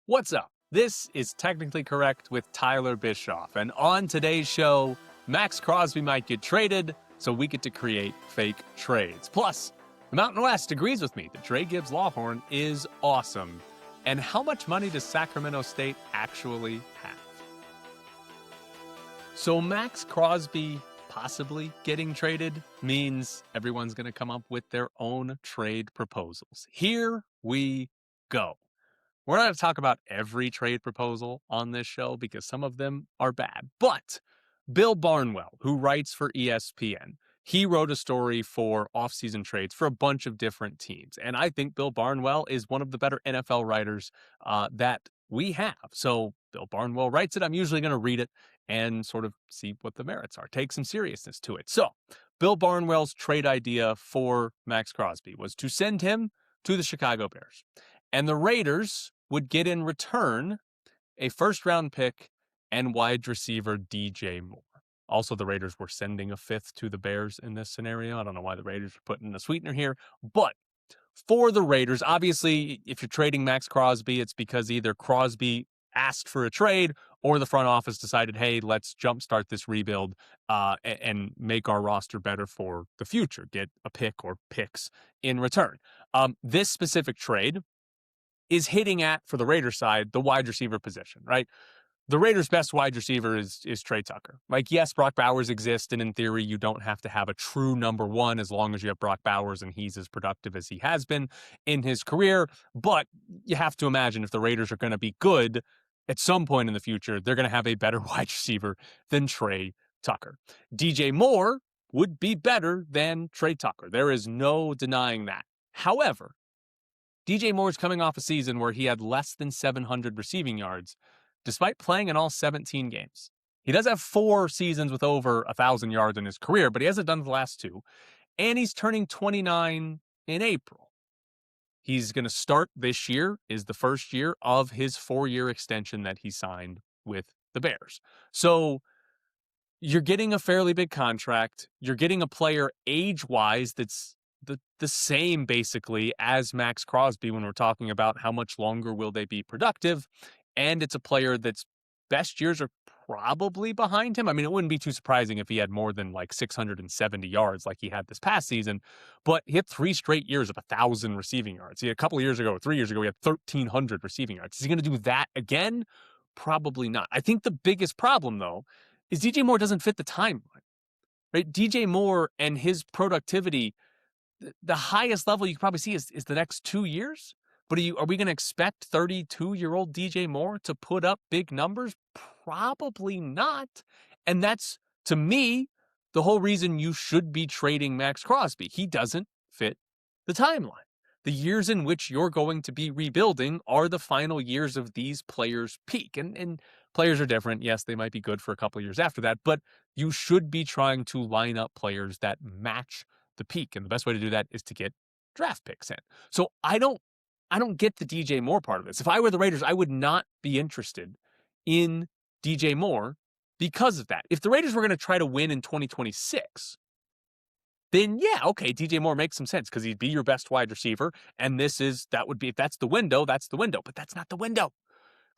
What's up? This is Technically Correct with Tyler Bischoff, and on today's show, Maxx Crosby might get traded, so we get to create fake trades. Plus, the Mountain West agrees with me that Dra Gibbs Lawhorn is awesome. And how much money does Sacramento State actually have? So Maxx Crosby possibly getting traded means everyone's going to come up with their own trade proposals. Here we go. We're not going to talk about every trade proposal on this show because some of them are bad. But Bill Barnwell, who writes for ESPN, he wrote a story for offseason trades for a bunch of different teams. And I think Bill Barnwell is one of the better NFL writers that we have. So Bill Barnwell writes it. I'm usually going to read it and sort of see what the merits are, take some seriousness to it. So Bill Barnwell's trade idea for Maxx Crosby was to send him to the Chicago Bears. And the Raiders would get in return a first-round pick and wide receiver DJ Moore. Also, the Raiders were sending a fifth to the Bears in this scenario. I don't know why the Raiders are putting a sweetener here. But for the Raiders, obviously, if you're trading Maxx Crosby, it's because either Crosby asked for a trade or the front office decided, hey, let's jumpstart this rebuild and make our roster better for the future, get a pick or picks in return. This specific trade is hitting at, for the Raiders side, the wide receiver position, right? The Raiders' best wide receiver is Trey Tucker. Like, yes, Brock Bowers exists, and in theory, you don't have to have a true number one as long as you have Brock Bowers and he's as productive as he has been in his career. But you have to imagine if the Raiders are going to be good at some point in the future, they're going to have a better wide receiver than Trey Tucker. DJ Moore would be better than Trey Tucker. There is no denying that. However, DJ Moore's coming off a season where he had less than 700 receiving yards, despite playing in all 17 games. He does have 4 seasons with over 1,000 yards in his career, but he hasn't done the last 2. And he's turning 29 in April. He's going to start this year, is the first year of his 4-year extension that he signed with the Bears. So you're getting a fairly big contract. You're getting a player age-wise that's the same basically as Maxx Crosby when we're talking about how much longer will they be productive. And it's a player that's best years are probably behind him. I mean, it wouldn't be too surprising if he had more than like 670 yards like he had this past season, but he had 3 straight years of 1,000 receiving yards. He had a couple of years ago, 3 years ago, he had 1,300 receiving yards. Is he going to do that again? Probably not. I think the biggest problem though is DJ Moore doesn't fit the timeline, right? DJ Moore and his productivity, the highest level you can probably see is the next 2 years. But are we going to expect 32-year-old DJ Moore to put up big numbers? Probably not. And that's, to me, the whole reason you should be trading Maxx Crosby. He doesn't fit the timeline. The years in which you're going to be rebuilding are the final years of these players' peak. And players are different. Yes, they might be good for a couple of years after that, but you should be trying to line up players that match the peak. And the best way to do that is to get draft picks in. So I don't get the DJ Moore part of this. If I were the Raiders, I would not be interested in DJ Moore because of that. If the Raiders were going to try to win in 2026, then yeah, okay, DJ Moore makes some sense because he'd be your best wide receiver. And that would be, if that's the window, that's the window. But that's not the window.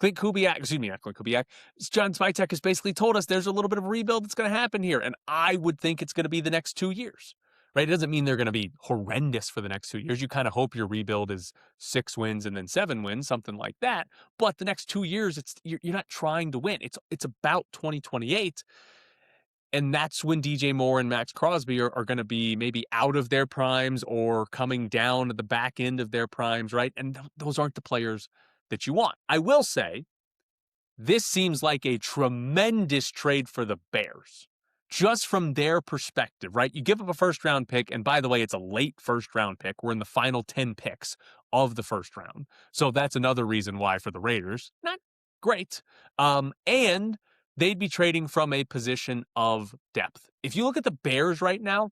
Not Clint Kubiak. John Spytek has basically told us there's a little bit of a rebuild that's going to happen here. And I would think it's going to be the next 2 years. Right? It doesn't mean they're going to be horrendous for the next 2 years. You kind of hope your rebuild is 6 wins and then 7 wins, something like that. But the next 2 years, you're not trying to win. It's about 2028. And that's when DJ Moore and Maxx Crosby are going to be maybe out of their primes or coming down at the back end of their primes, right? And those aren't the players that you want. I will say, this seems like a tremendous trade for the Bears. Just from their perspective, right? You give up a first-round pick, and by the way, it's a late first-round pick. We're in the final 10 picks of the first round. So that's another reason why for the Raiders, not great. And they'd be trading from a position of depth. If you look at the Bears right now,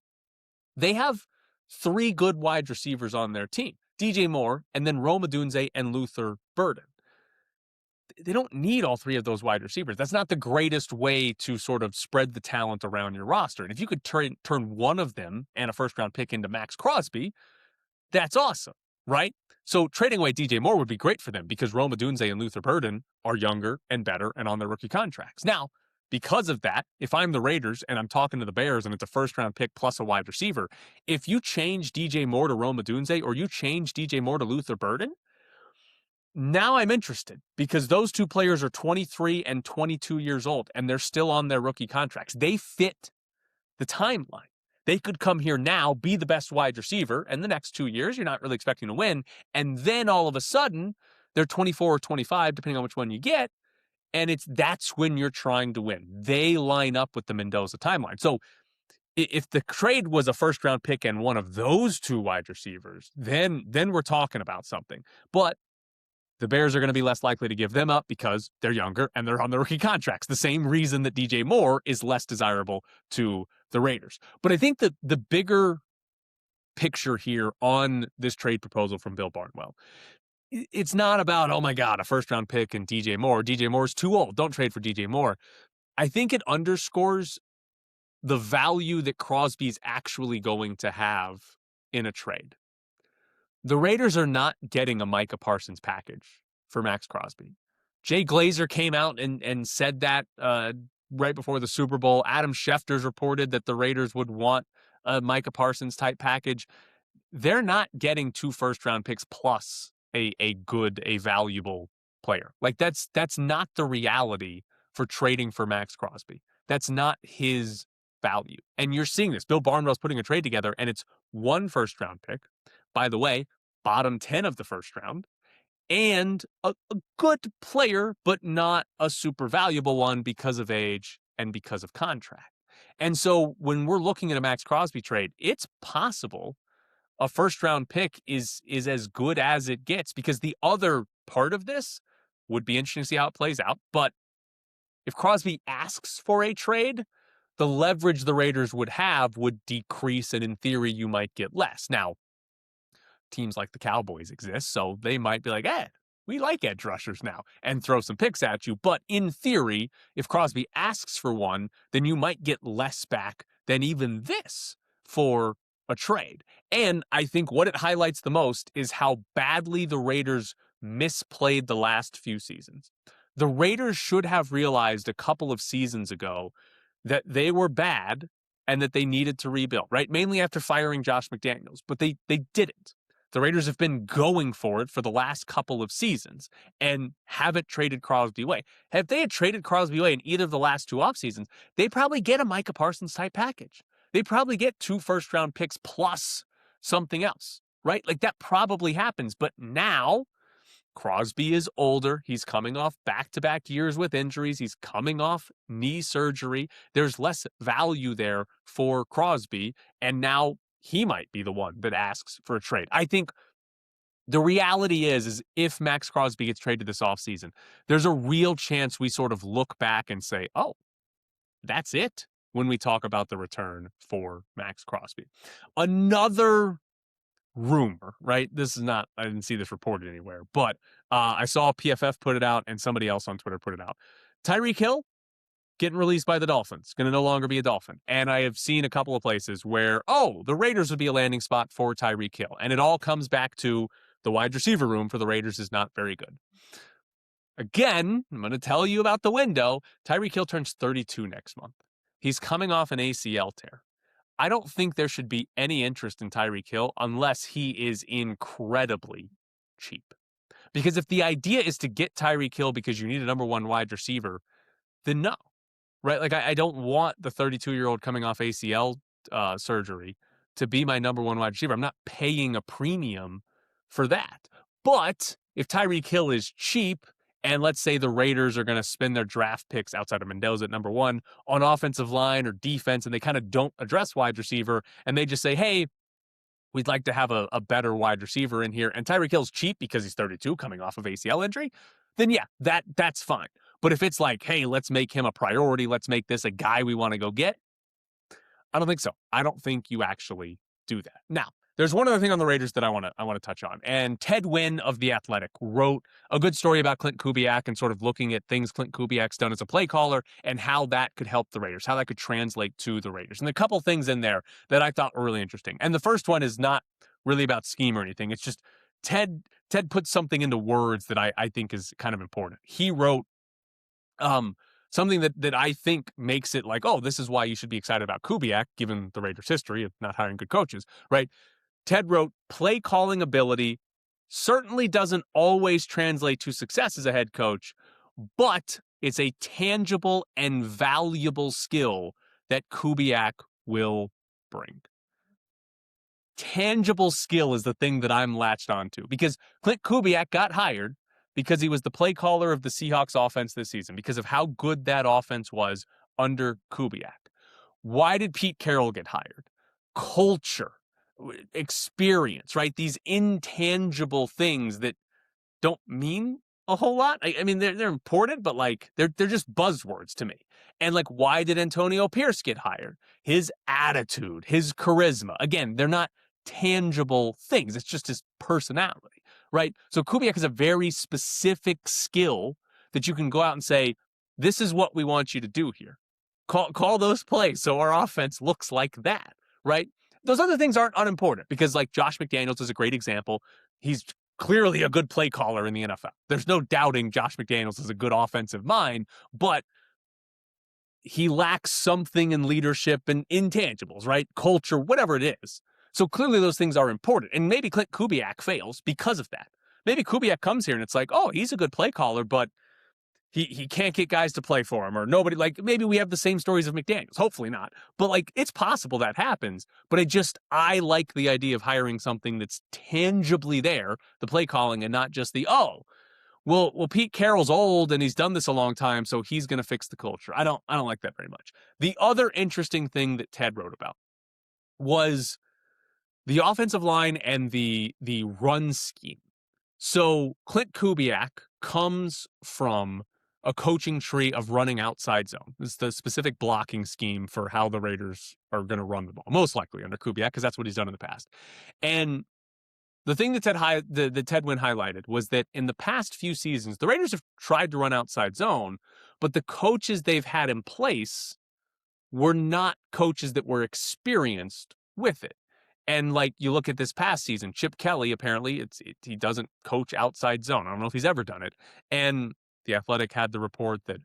they have 3 good wide receivers on their team. DJ Moore, and then Rome Odunze and Luther Burden. They don't need all 3 of those wide receivers. That's not the greatest way to sort of spread the talent around your roster. And if you could turn one of them and a first-round pick into Maxx Crosby, that's awesome, right? So trading away DJ Moore would be great for them because Rome Odunze and Luther Burden are younger and better and on their rookie contracts. Now, because of that, if I'm the Raiders and I'm talking to the Bears and it's a first-round pick plus a wide receiver, if you change DJ Moore to Rome Odunze or you change DJ Moore to Luther Burden, now I'm interested because those two players are 23 and 22 years old and they're still on their rookie contracts. They fit the timeline. They could come here now, be the best wide receiver, and the next 2 years, you're not really expecting to win. And then all of a sudden, they're 24 or 25, depending on which one you get. And that's when you're trying to win. They line up with the Mendoza timeline. So if the trade was a first round pick and one of those two wide receivers, then we're talking about something. But the Bears are going to be less likely to give them up because they're younger and they're on the rookie contracts. The same reason that DJ Moore is less desirable to the Raiders. But I think that the bigger picture here on this trade proposal from Bill Barnwell, it's not about, oh my God, a first round pick and DJ Moore. DJ Moore's too old. Don't trade for DJ Moore. I think it underscores the value that Crosby's actually going to have in a trade. The Raiders are not getting a Micah Parsons package for Maxx Crosby. Jay Glazer came out and said that right before the Super Bowl. Adam Schefter's reported that the Raiders would want a Micah Parsons type package. They're not getting 2 first-round picks plus a valuable player. Like that's not the reality for trading for Maxx Crosby. That's not his value. And you're seeing this. Bill Barnwell's putting a trade together, and it's 1 first-round pick. By the way, bottom 10 of the first round, and a good player, but not a super valuable one because of age and because of contract. And so when we're looking at a Maxx Crosby trade, it's possible a first round pick is as good as it gets, because the other part of this would be interesting to see how it plays out. But if Crosby asks for a trade, the leverage the Raiders would have would decrease, and in theory, you might get less. Now, teams like the Cowboys exist, so they might be like, we like edge rushers now, and throw some picks at you. But in theory, if Crosby asks for one, then you might get less back than even this for a trade. And I think what it highlights the most is how badly the Raiders misplayed the last few seasons. The Raiders should have realized a couple of seasons ago that they were bad and that they needed to rebuild, right? Mainly after firing Josh McDaniels, but they didn't. The Raiders have been going for it for the last couple of seasons and haven't traded Crosby away. If they had traded Crosby away in either of the last 2 off seasons, they probably get a Micah Parsons type package. They probably get 2 first-round picks plus something else, right? Like that probably happens. But now Crosby is older. He's coming off back-to-back years with injuries. He's coming off knee surgery. There's less value there for Crosby. And now he might be the one that asks for a trade. I think the reality is if Maxx Crosby gets traded this offseason, there's a real chance we sort of look back and say, oh, that's it, when we talk about the return for Maxx Crosby. Another rumor, right? This is not, I didn't see this reported anywhere, but I saw PFF put it out and somebody else on Twitter put it out. Tyreek Hill getting released by the Dolphins, going to no longer be a Dolphin. And I have seen a couple of places where, the Raiders would be a landing spot for Tyreek Hill. And it all comes back to the wide receiver room for the Raiders is not very good. Again, I'm going to tell you about the window. Tyreek Hill turns 32 next month. He's coming off an ACL tear. I don't think there should be any interest in Tyreek Hill unless he is incredibly cheap. Because if the idea is to get Tyreek Hill because you need a number 1 wide receiver, then no. Right? Like, I don't want the 32-year-old coming off ACL surgery to be my number 1 wide receiver. I'm not paying a premium for that. But if Tyreek Hill is cheap, and let's say the Raiders are going to spend their draft picks outside of Mendoza at number 1 on offensive line or defense, and they kind of don't address wide receiver, and they just say, hey, we'd like to have a better wide receiver in here, and Tyreek Hill's cheap because he's 32 coming off of ACL injury, then yeah, that's fine. But if it's like, hey, let's make him a priority, let's make this a guy we want to go get, I don't think so. I don't think you actually do that. Now, there's one other thing on the Raiders that I want to touch on. And Ted Wynn of The Athletic wrote a good story about Clint Kubiak and sort of looking at things Clint Kubiak's done as a play caller and how that could help the Raiders, how that could translate to the Raiders. And a couple things in there that I thought were really interesting. And the first one is not really about scheme or anything. It's just Ted Ted put something into words that I think is kind of important. He wrote something that I think makes it like, oh, this is why you should be excited about Kubiak, given the Raiders' history of not hiring good coaches, right? Ted wrote, play calling ability certainly doesn't always translate to success as a head coach, but it's a tangible and valuable skill that Kubiak will bring. Tangible skill is the thing that I'm latched onto, because Clint Kubiak got hired because he was the play caller of the Seahawks offense this season, because of how good that offense was under Kubiak. Why did Pete Carroll get hired? Culture, experience, right? These intangible things that don't mean a whole lot. I mean, they're important, but like they're just buzzwords to me. And like, why did Antonio Pierce get hired? His attitude, his charisma. Again, they're not tangible things. It's just his personality, right? So Kubiak has a very specific skill that you can go out and say, this is what we want you to do here. Call those plays so our offense looks like that, right? Those other things aren't unimportant, because like Josh McDaniels is a great example. He's clearly a good play caller in the NFL. There's no doubting Josh McDaniels is a good offensive mind, but he lacks something in leadership and intangibles, right? Culture, whatever it is. So clearly those things are important. And maybe Clint Kubiak fails because of that. Maybe Kubiak comes here and it's like, oh, he's a good play caller, but he can't get guys to play for him, or nobody. Like, maybe we have the same stories of McDaniels. Hopefully not. But like, it's possible that happens. But I like the idea of hiring something that's tangibly there, the play calling, and not just the, oh, well, Pete Carroll's old and he's done this a long time, so he's going to fix the culture. I don't like that very much. The other interesting thing that Ted wrote about was the offensive line and the run scheme. So Clint Kubiak comes from a coaching tree of running outside zone. This is the specific blocking scheme for how the Raiders are going to run the ball, most likely under Kubiak, because that's what he's done in the past. And the thing that Ted Wynn highlighted was that in the past few seasons, the Raiders have tried to run outside zone, but the coaches they've had in place were not coaches that were experienced with it. And like, you look at this past season, Chip Kelly, apparently he doesn't coach outside zone. I don't know if he's ever done it. And The Athletic had the report that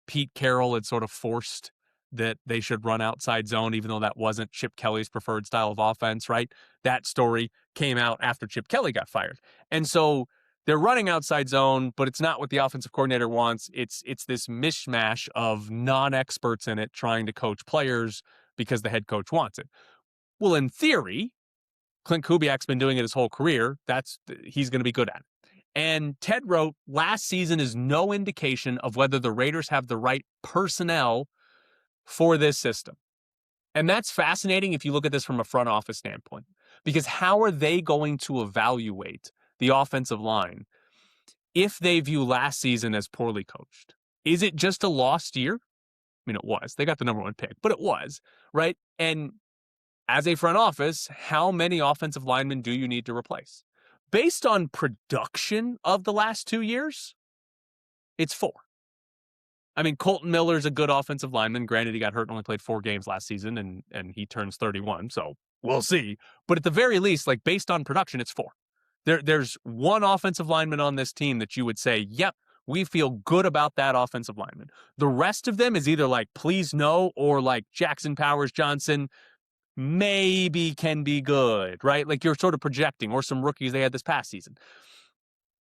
Pete Carroll had sort of forced that they should run outside zone, even though that wasn't Chip Kelly's preferred style of offense, right? That story came out after Chip Kelly got fired. And so they're running outside zone, but it's not what the offensive coordinator wants. It's this mishmash of non-experts in it trying to coach players because the head coach wants it. Well, in theory, Clint Kubiak's been doing it his whole career. He's going to be good at it. And Ted wrote, last season is no indication of whether the Raiders have the right personnel for this system. And that's fascinating if you look at this from a front office standpoint, because how are they going to evaluate the offensive line if they view last season as poorly coached? Is it just a lost year? I mean, it was. They got the number one pick, but it was, right? And as a front office, how many offensive linemen do you need to replace? Based on production of the last 2 years, it's 4. I mean, Colton Miller's a good offensive lineman. Granted, he got hurt and only played 4 games last season, and he turns 31, so we'll see. But at the very least, like, based on production, it's 4. There's one offensive lineman on this team that you would say, yep, we feel good about that offensive lineman. The rest of them is either like, please no, or like Jackson Powers Johnson, maybe can be good, right? Like, you're sort of projecting, or some rookies they had this past season.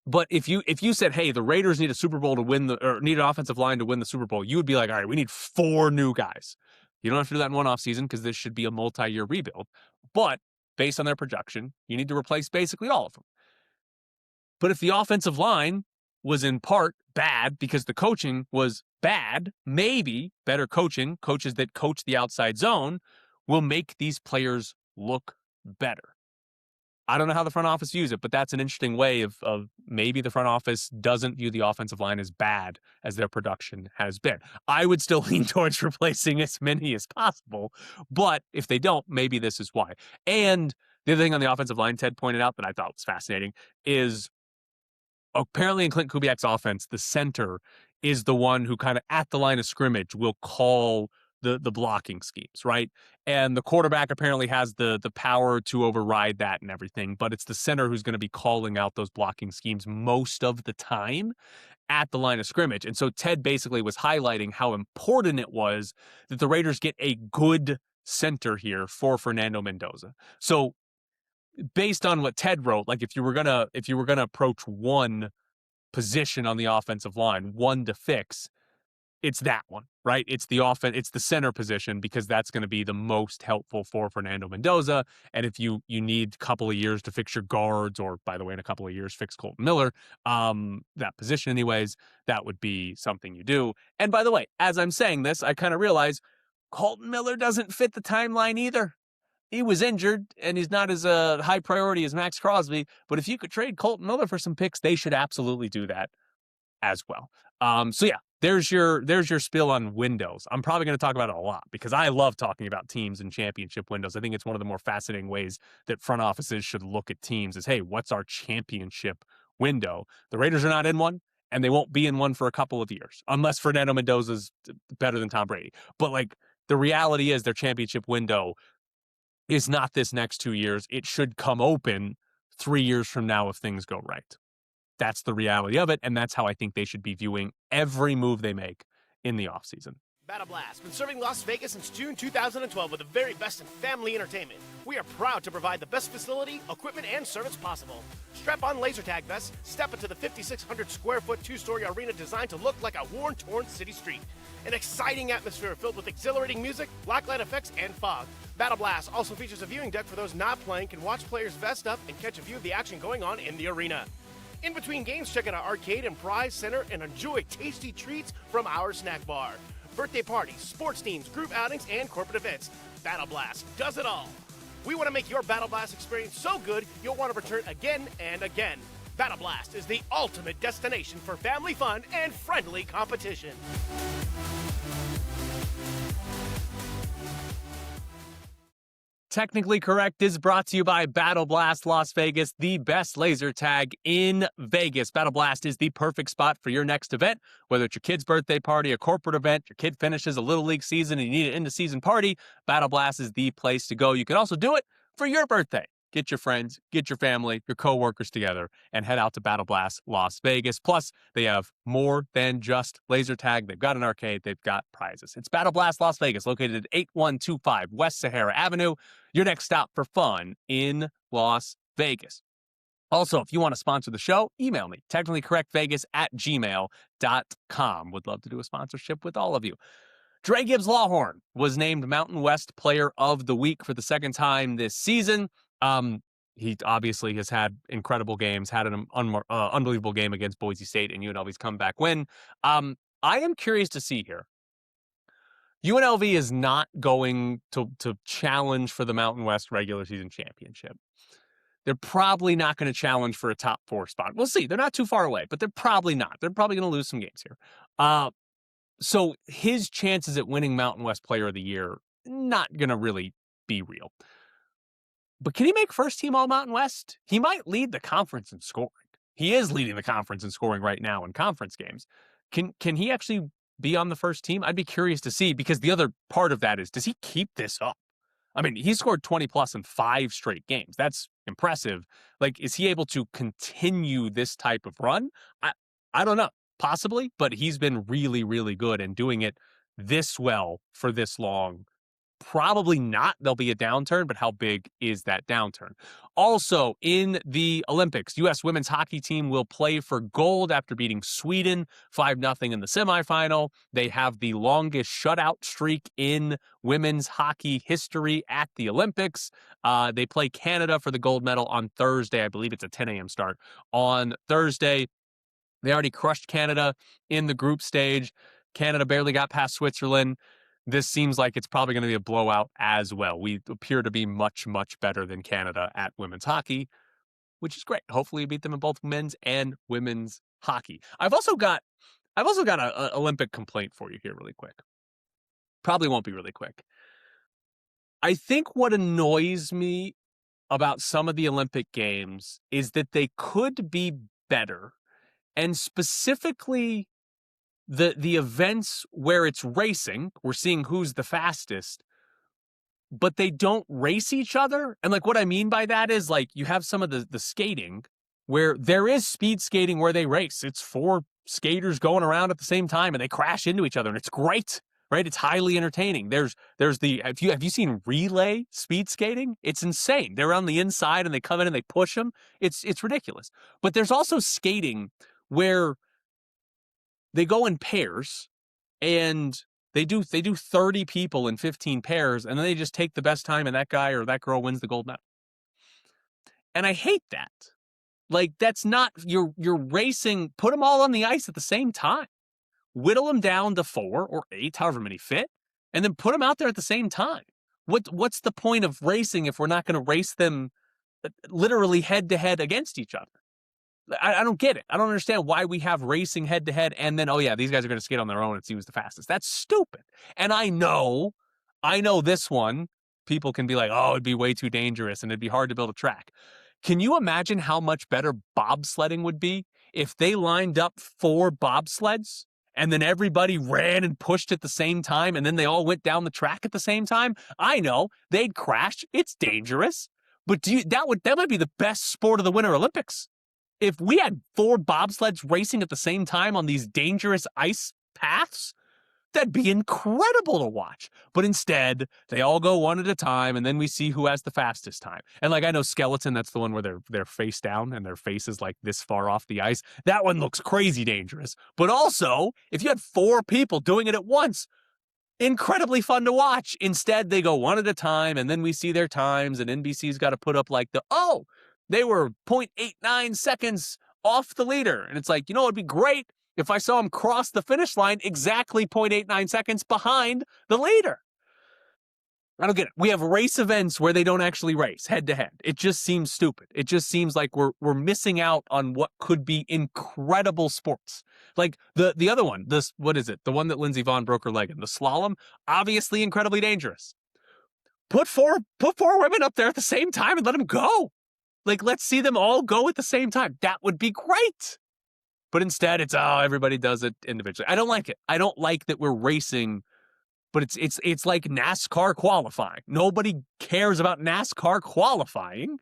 But if you said, hey, the Raiders need a Super Bowl to win or need an offensive line to win the Super Bowl, you would be like, all right, we need 4 new guys. You don't have to do that in one offseason because this should be a multi-year rebuild. But based on their projection, you need to replace basically all of them. But if the offensive line was in part bad because the coaching was bad, maybe better coaches that coach the outside zone will make these players look better. I don't know how the front office views it, but that's an interesting way of maybe the front office doesn't view the offensive line as bad as their production has been. I would still lean towards replacing as many as possible, but if they don't, maybe this is why. And the other thing on the offensive line Ted pointed out that I thought was fascinating is apparently in Clint Kubiak's offense, the center is the one who kind of at the line of scrimmage will call the blocking schemes, right? And the quarterback apparently has the power to override that and everything, but it's the center who's going to be calling out those blocking schemes most of the time at the line of scrimmage. And so Ted basically was highlighting how important it was that the Raiders get a good center here for Fernando Mendoza. So based on what Ted wrote, like if you were gonna approach one position on the offensive line, one to fix, it's that one, right? It's the center position, because that's going to be the most helpful for Fernando Mendoza. And if you need a couple of years to fix your guards, or by the way, in a couple of years, fix Colton Miller, that position anyways, that would be something you do. And by the way, as I'm saying this, I kind of realize Colton Miller doesn't fit the timeline either. He was injured, and he's not as a high priority as Maxx Crosby. But if you could trade Colton Miller for some picks, they should absolutely do that as well. So yeah, there's your spiel on windows. I'm probably going to talk about it a lot because I love talking about teams and championship windows. I think it's one of the more fascinating ways that front offices should look at teams is, hey, what's our championship window? The Raiders are not in one, and they won't be in one for a couple of years, unless Fernando Mendoza's better than Tom Brady. But like, the reality is their championship window is not this next 2 years. It should come open 3 years from now if things go right. That's the reality of it, and that's how I think they should be viewing every move they make in the offseason. Battle Blast, been serving Las Vegas since June 2012 with the very best in family entertainment. We are proud to provide the best facility, equipment, and service possible. Strap on laser tag vests, step into the 5,600 square foot 2-story arena designed to look like a worn, torn city street. An exciting atmosphere filled with exhilarating music, blacklight effects, and fog. Battle Blast also features a viewing deck for those not playing can watch players vest up and catch a view of the action going on in the arena. In between games, check out our arcade and prize center and enjoy tasty treats from our snack bar. Birthday parties, sports teams, group outings, and corporate events. Battle Blast does it all. We want to make your Battle Blast experience so good you'll want to return again and again. Battle Blast is the ultimate destination for family fun and friendly competition. Technically Correct is brought to you by Battle Blast Las Vegas, the best laser tag in Vegas. Battle Blast is the perfect spot for your next event, whether it's your kid's birthday party, a corporate event, your kid finishes a Little League season and you need an end-of-season party. Battle Blast is the place to go. You can also do it for your birthday. Get your friends, get your family, your coworkers together, and head out to Battle Blast Las Vegas. Plus, they have more than just laser tag. They've got an arcade. They've got prizes. It's Battle Blast Las Vegas, located at 8125 West Sahara Avenue. Your next stop for fun in Las Vegas. Also, if you want to sponsor the show, email me, technicallycorrectvegas@gmail.com. Would love to do a sponsorship with all of you. Dra Gibbs Lawhorn was named Mountain West Player of the Week for the second time this season. He obviously has had incredible games, had an unbelievable game against Boise State and UNLV's comeback win. I am curious to see here. UNLV is not going to challenge for the Mountain West regular season championship. They're probably not going to challenge for a top 4 spot. We'll see. They're not too far away, but they're probably not. They're probably going to lose some games here. So his chances at winning Mountain West Player of the Year, not going to really be real. But can he make first team All Mountain West? He might lead the conference in scoring. He is leading the conference in scoring right now in conference games. Can he actually be on the first team? I'd be curious to see, because the other part of that is, does he keep this up? I mean, he scored 20 plus in 5 straight games. That's impressive. Like, is he able to continue this type of run? I don't know. Possibly, but he's been really, really good, and doing it this well for this long. Probably not. There'll be a downturn, but how big is that downturn? Also, in the Olympics, U.S. women's hockey team will play for gold after beating Sweden 5-0 in the semifinal. They have the longest shutout streak in women's hockey history at the Olympics. They play Canada for the gold medal on Thursday. I believe it's a 10 a.m. start on Thursday. They already crushed Canada in the group stage. Canada barely got past Switzerland. This seems like it's probably going to be a blowout as well. We appear to be much, much better than Canada at women's hockey, which is great. Hopefully we beat them in both men's and women's hockey. I've also got an Olympic complaint for you here really quick. Probably won't be really quick. I think what annoys me about some of the Olympic Games is that they could be better. And specifically, the events where it's racing, we're seeing who's the fastest, but they don't race each other. And like what I mean by that is like you have some of the skating where there is speed skating where they race. It's 4 skaters going around at the same time and they crash into each other and it's great, right? It's highly entertaining. There's the have you seen relay speed skating? It's insane. They're on the inside and they come in and they push them. It's ridiculous. But there's also skating where they go in pairs and they do 30 people in 15 pairs, and then they just take the best time, and that guy or that girl wins the gold medal. And I hate that. Like, that's not, you're racing, put them all on the ice at the same time. Whittle them down to 4 or 8, however many fit, and then put them out there at the same time. What's the point of racing if we're not going to race them literally head-to-head against each other? I don't get it. I don't understand why we have racing head-to-head and then, oh yeah, these guys are going to skate on their own and see who's the fastest. That's stupid. And I know this one, people can be like, oh, it'd be way too dangerous and it'd be hard to build a track. Can you imagine how much better bobsledding would be if they lined up 4 bobsleds and then everybody ran and pushed at the same time and then they all went down the track at the same time? I know, they'd crash. It's dangerous. But that might be the best sport of the Winter Olympics. If we had 4 bobsleds racing at the same time on these dangerous ice paths, that'd be incredible to watch. But instead, they all go one at a time, and then we see who has the fastest time. And like I know skeleton, that's the one where they're face down and their face is like this far off the ice. That one looks crazy dangerous. But also, if you had 4 people doing it at once, incredibly fun to watch. Instead, they go one at a time, and then we see their times, and NBC's got to put up like they were 0.89 seconds off the leader. And it's like, it'd be great if I saw him cross the finish line exactly 0.89 seconds behind the leader. I don't get it. We have race events where they don't actually race head-to-head. It just seems stupid. It just seems like we're missing out on what could be incredible sports. Like the other one, what is it? The one that Lindsey Vonn broke her leg in, the slalom, obviously incredibly dangerous. Put four women up there at the same time and let them go. Like, let's see them all go at the same time. That would be great. But instead, it's, everybody does it individually. I don't like it. I don't like that we're racing, but it's like NASCAR qualifying. Nobody cares about NASCAR qualifying.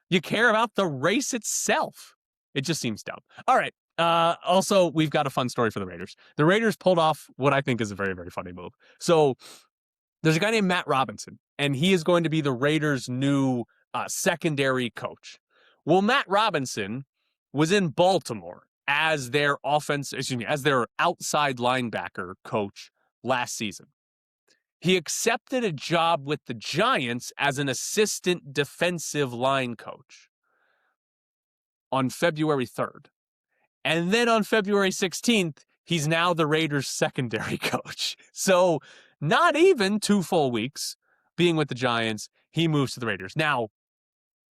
You care about the race itself. It just seems dumb. All right. Also, we've got a fun story for the Raiders. The Raiders pulled off what I think is a very, very funny move. So there's a guy named Matt Robinson, and he is going to be the Raiders' new secondary coach. Well, Matt Robinson was in Baltimore as their outside linebacker coach last season. He accepted a job with the Giants as an assistant defensive line coach on February 3rd. And then on February 16th, he's now the Raiders' secondary coach. So not even 2 full weeks being with the Giants, he moves to the Raiders. Now,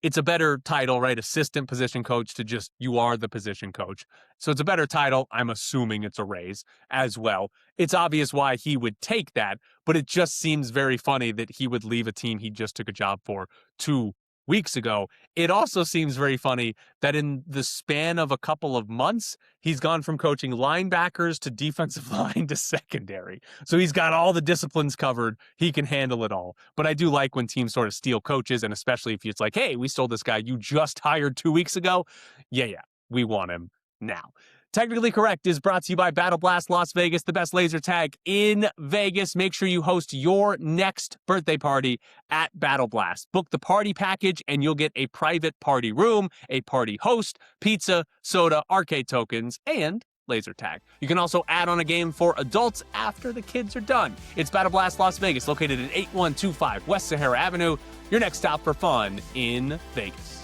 it's a better title, right? Assistant position coach to just, you are the position coach. So it's a better title. I'm assuming it's a raise as well. It's obvious why he would take that, but it just seems very funny that he would leave a team he just took a job for 2 weeks ago. It also seems very funny that in the span of a couple of months, he's gone from coaching linebackers to defensive line to secondary. So he's got all the disciplines covered. He can handle it all. But I do like when teams sort of steal coaches, and especially if it's like, hey, we stole this guy you just hired 2 weeks ago. Yeah, we want him now. Technically Correct is brought to you by Battle Blast Las Vegas, the best laser tag in Vegas. Make sure you host your next birthday party at Battle Blast. Book the party package and you'll get a private party room, a party host, pizza, soda, arcade tokens, and laser tag. You can also add on a game for adults after the kids are done. It's Battle Blast Las Vegas, located at 8125 West Sahara Avenue, your next stop for fun in Vegas.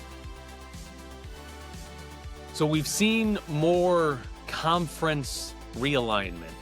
So we've seen more conference realignment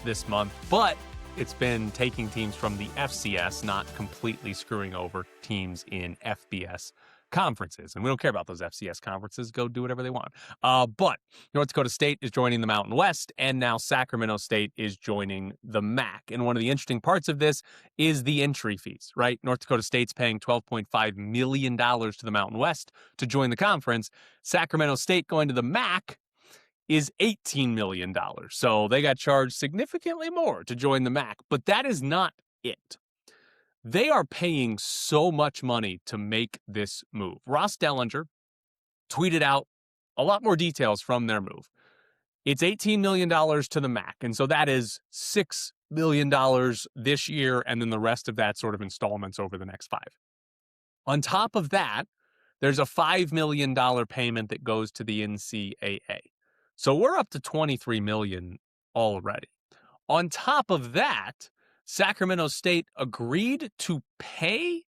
this month, but it's been taking teams from the FCS, not completely screwing over teams in FBS conferences. And we don't care about those FCS conferences. Go do whatever they want. But North Dakota State is joining the Mountain West, and now Sacramento State is joining the MAC. And one of the interesting parts of this is the entry fees, right? North Dakota State's paying $12.5 million to the Mountain West to join the conference. Sacramento State going to the MAC is $18 million. So they got charged significantly more to join the MAC, but that is not it. They are paying so much money to make this move. Ross Dellinger tweeted out a lot more details from their move. It's $18 million to the MAC, and so that is $6 million this year, and then the rest of that sort of installments over the next 5. On top of that, there's a $5 million payment that goes to the NCAA. So we're up to $23 million already. On top of that, Sacramento State agreed to pay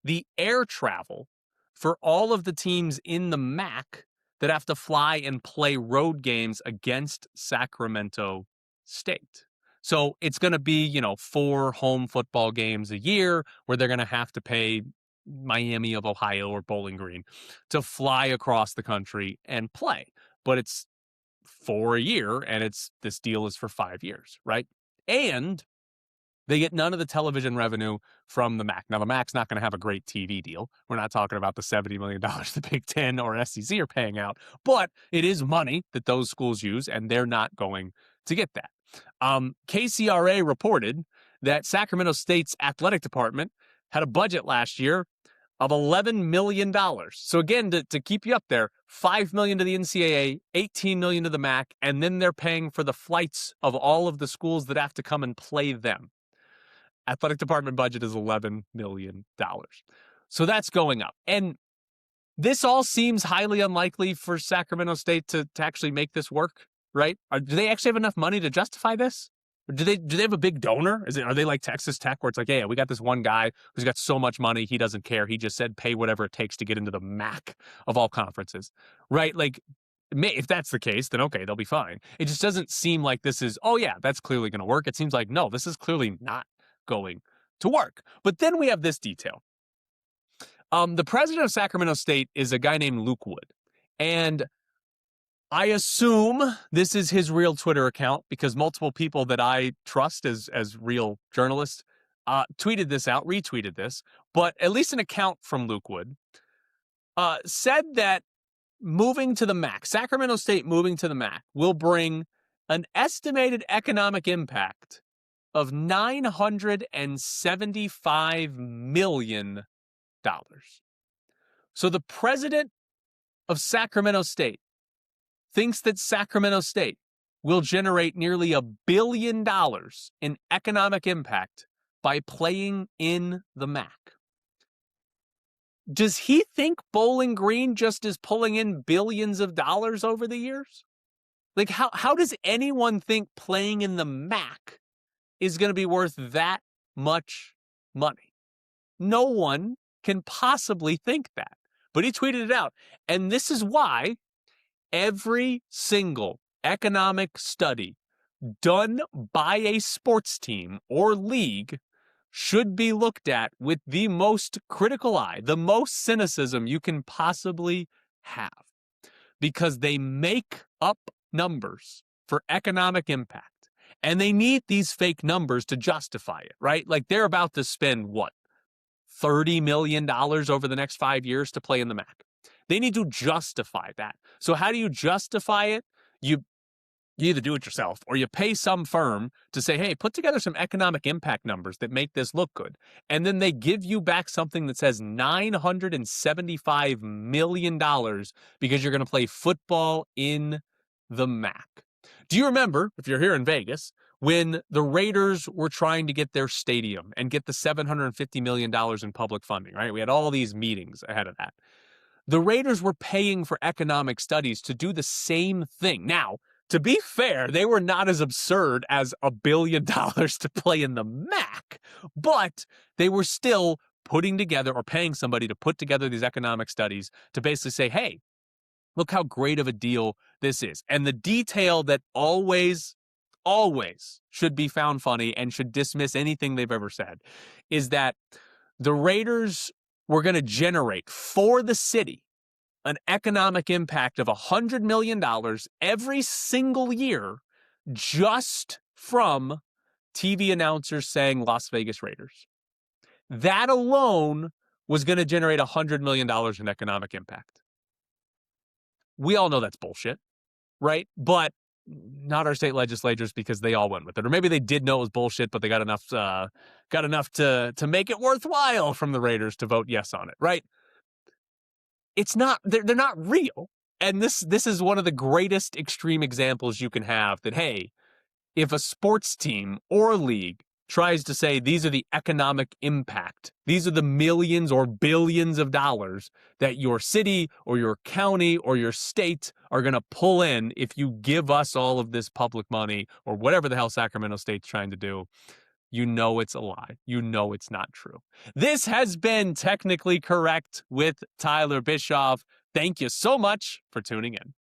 the air travel for all of the teams in the MAC that have to fly and play road games against Sacramento State. So it's going to be, 4 home football games a year where they're going to have to pay Miami of Ohio or Bowling Green to fly across the country and play. But it's for a year, and this deal is for 5 years, right? And they get none of the television revenue from the MAC. Now, the MAC's not going to have a great TV deal. We're not talking about the $70 million the Big Ten or SEC are paying out, but it is money that those schools use, and they're not going to get that. KCRA reported that Sacramento State's athletic department had a budget last year of $11 million. So again, to keep you up there, $5 million to the NCAA, $18 million to the MAC, and then they're paying for the flights of all of the schools that have to come and play them. Athletic department budget is $11 million. So that's going up. And this all seems highly unlikely for Sacramento State to actually make this work, right? Do they actually have enough money to justify this? Or do they have a big donor? Are they like Texas Tech where it's like, yeah, we got this one guy who's got so much money, he doesn't care. He just said pay whatever it takes to get into the MAC of all conferences, right? Like, if that's the case, then okay, they'll be fine. It just doesn't seem like this is, oh yeah, that's clearly going to work. It seems like, no, this is clearly not going to work. But then we have this detail. The president of Sacramento State is a guy named Luke Wood. And I assume this is his real Twitter account because multiple people that I trust as real journalists tweeted this out, retweeted this. But at least an account from Luke Wood said that moving to the MAC, Sacramento State moving to the MAC, will bring an estimated economic impact of $975 million. So the president of Sacramento State thinks that Sacramento State will generate nearly $1 billion in economic impact by playing in the MAC. Does he think Bowling Green just is pulling in billions of dollars over the years? Like, how does anyone think playing in the MAC is going to be worth that much money? No one can possibly think that. But he tweeted it out. And this is why every single economic study done by a sports team or league should be looked at with the most critical eye, the most cynicism you can possibly have, because they make up numbers for economic impact, and they need these fake numbers to justify it, right? Like they're about to spend what? $30 million over the next 5 years to play in the MAC. They need to justify that. So how do you justify it? You either do it yourself or you pay some firm to say, hey, put together some economic impact numbers that make this look good. And then they give you back something that says $975 million because you're going to play football in the MAC. Do you remember, if you're here in Vegas, when the Raiders were trying to get their stadium and get the $750 million in public funding, right? We had all these meetings ahead of that. The Raiders were paying for economic studies to do the same thing. Now, to be fair, they were not as absurd as $1 billion to play in the MAC, but they were still putting together or paying somebody to put together these economic studies to basically say, hey, look how great of a deal this is. And the detail that always should be found funny and should dismiss anything they've ever said is that the Raiders were going to generate for the city an economic impact of $100 million every single year just from TV announcers saying Las Vegas Raiders. That alone was going to generate $100 million in economic impact. We all know that's bullshit. right? But not our state legislatures, because they all went with it. Or maybe they did know it was bullshit, but they got enough to make it worthwhile from the Raiders to vote yes on it, right? It's not, they're not real. And this is one of the greatest extreme examples you can have that, hey, if a sports team or league tries to say these are the economic impact, these are the millions or billions of dollars that your city or your county or your state are going to pull in if you give us all of this public money or whatever the hell Sacramento State's trying to do, you know it's a lie. You know it's not true. This has been Technically Correct with Tyler Bischoff. Thank you so much for tuning in.